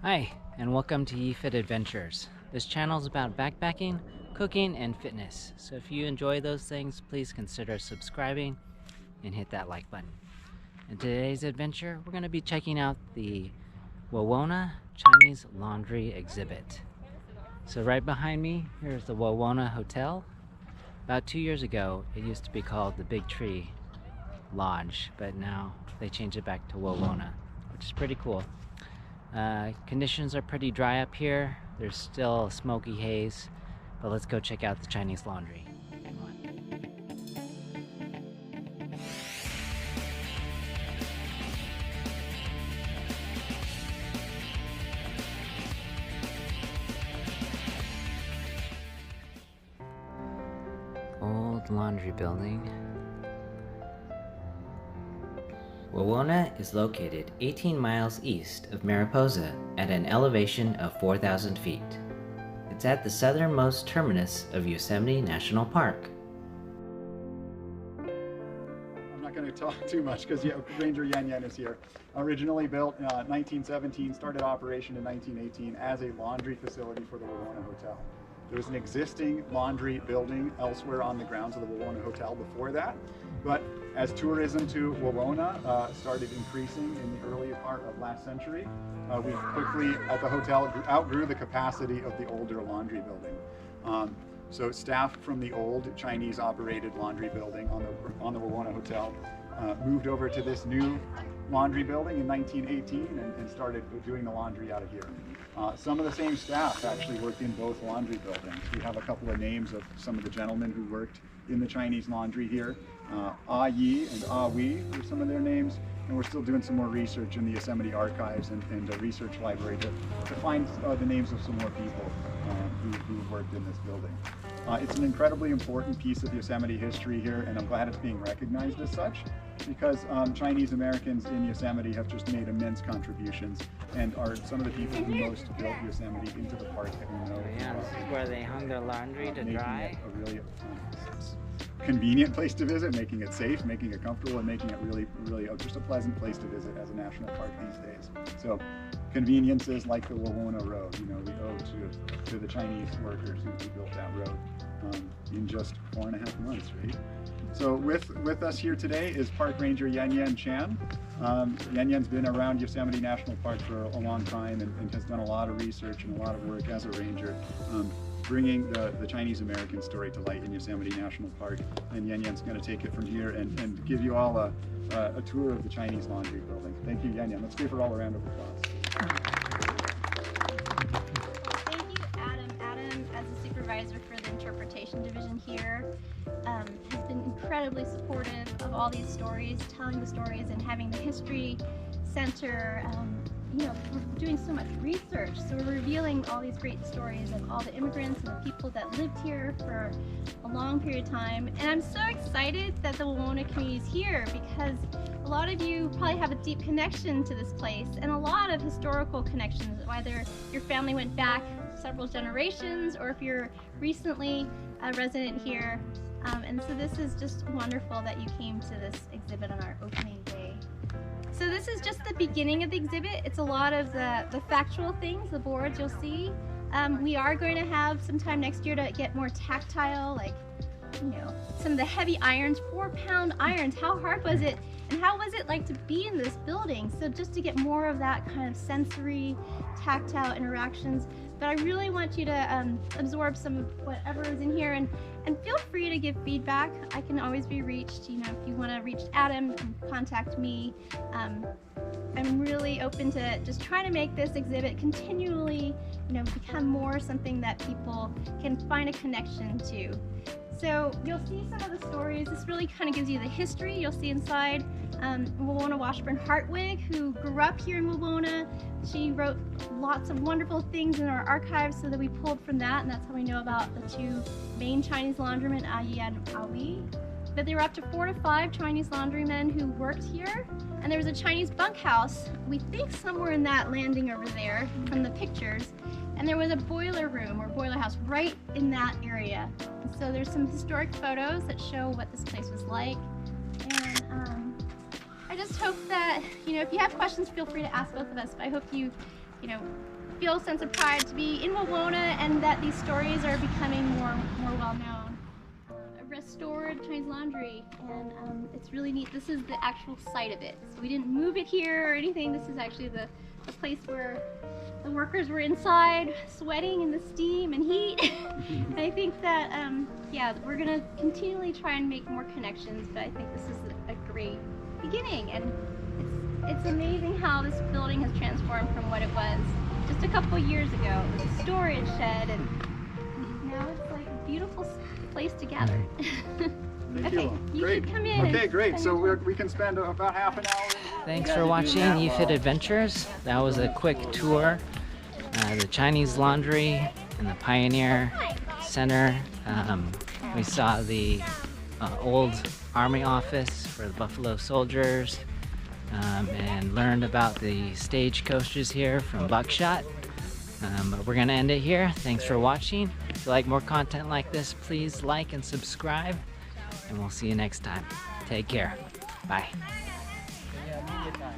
Hi, and welcome to YeeFit Adventures. This channel is about backpacking, cooking, and fitness. So if you enjoy those things, please consider subscribing and hit that like button. In today's adventure, we're going to be checking out the Wawona Chinese Laundry exhibit. So right behind me, here's the Wawona Hotel. About 2 years ago, it used to be called the Big Tree Lodge, but now they changed it back to Wawona, which is pretty cool. Conditions are pretty dry up here. There's still a smoky haze, but let's go check out the Chinese laundry. Come on. Old laundry building. Wawona is located 18 miles east of Mariposa at an elevation of 4,000 feet. It's at the southernmost terminus of Yosemite National Park. I'm not going to talk too much because Ranger Yan Yan is here. Originally built in 1917, started operation in 1918 as a laundry facility for the Wawona Hotel. There was an existing laundry building elsewhere on the grounds of the Wawona Hotel before that, but as tourism to Wawona started increasing in the early part of last century, we quickly at the hotel outgrew the capacity of the older laundry building. So staff from the old Chinese operated laundry building on the Wawona Hotel moved over to this new laundry building in 1918 and started doing the laundry out of here. Some of the same staff actually worked in both laundry buildings. We have a couple of names of some of the gentlemen who worked in the Chinese laundry here. Yi and Wei are some of their names, and we're still doing some more research in the Yosemite archives and the research library to find the names of some more people who worked in this building. It's an incredibly important piece of Yosemite history here, and I'm glad it's being recognized as such, because Chinese Americans in Yosemite have just made immense contributions and are some of the people who most built Yosemite into the park that we know. Yeah, this is where they hung their laundry to dry. Making it a really convenient place to visit, making it safe, making it comfortable, and making it really just a pleasant place to visit as a national park these days. So conveniences like the Wawona Road, we owe to the Chinese workers who built that road in just 4.5 months, right? So with us here today is Park Ranger Yan Yan Chan. Yan Yan's been around Yosemite National Park for a long time and has done a lot of research and a lot of work as a ranger, bringing the Chinese American story to light in Yosemite National Park. And Yan Yan's going to take it from here and give you all a tour of the Chinese laundry building. Thank you, Yan Yan. Let's give her all a round of applause. Supervisor for the interpretation division here, has been incredibly supportive of all these stories, telling the stories and having the history center. We're doing so much research, so we're revealing all these great stories of all the immigrants and the people that lived here for a long period of time. And I'm so excited that the Wawona community is here, because a lot of you probably have a deep connection to this place and a lot of historical connections, whether your family went back several generations or if you're recently a resident here. And so this is just wonderful that you came to this exhibit on our opening day. So this is just the beginning of the exhibit. It's a lot of the factual things, the boards you'll see. We are going to have some time next year to get more tactile, like some of the heavy irons, 4-pound irons. How hard was it? And how was it like to be in this building? So just to get more of that kind of sensory, tactile interactions. But I really want you to absorb some of whatever is in here, and feel free to give feedback. I can always be reached. If you want to reach Adam, contact me. I'm really open to just trying to make this exhibit continually, become more something that people can find a connection to. So you'll see some of the stories. This really kind of gives you the history. You'll see inside Wawona Washburn Hartwig, who grew up here in Wawona. She wrote lots of wonderful things in our archives, so that we pulled from that, and that's how we know about the two main Chinese laundrymen, Yi and Wei. But there were up to 4 to 5 Chinese laundrymen who worked here, and there was a Chinese bunkhouse, we think somewhere in that landing over there from the pictures. And there was a boiler room or boiler house right in that area. So there's some historic photos that show what this place was like. And I just hope that, if you have questions, feel free to ask both of us. But I hope you you know, feel a sense of pride to be in Wawona, and that these stories are becoming more well known. A restored Chinese laundry, and it's really neat. This is the actual site of it. So we didn't move it here or anything. This is actually the place where the workers were inside sweating in the steam and heat. And I think that, yeah, we're gonna continually try and make more connections, but I think this is a great beginning. And it's amazing how this building has transformed from what it was just a couple years ago. It was a storage shed, and now it's like a beautiful place to gather. Thank Okay, you great. should come in. Okay, and great. spend So your time. we can spend about half an hour. Thanks for watching YeeFit Adventures. That was a quick tour. The Chinese Laundry and the Pioneer Center. We saw the old Army office for the Buffalo Soldiers, and learned about the stagecoaches here from Buckshot. But we're gonna end it here. Thanks for watching. If you like more content like this, please like and subscribe, and we'll see you next time. Take care. Bye. Yeah, media time.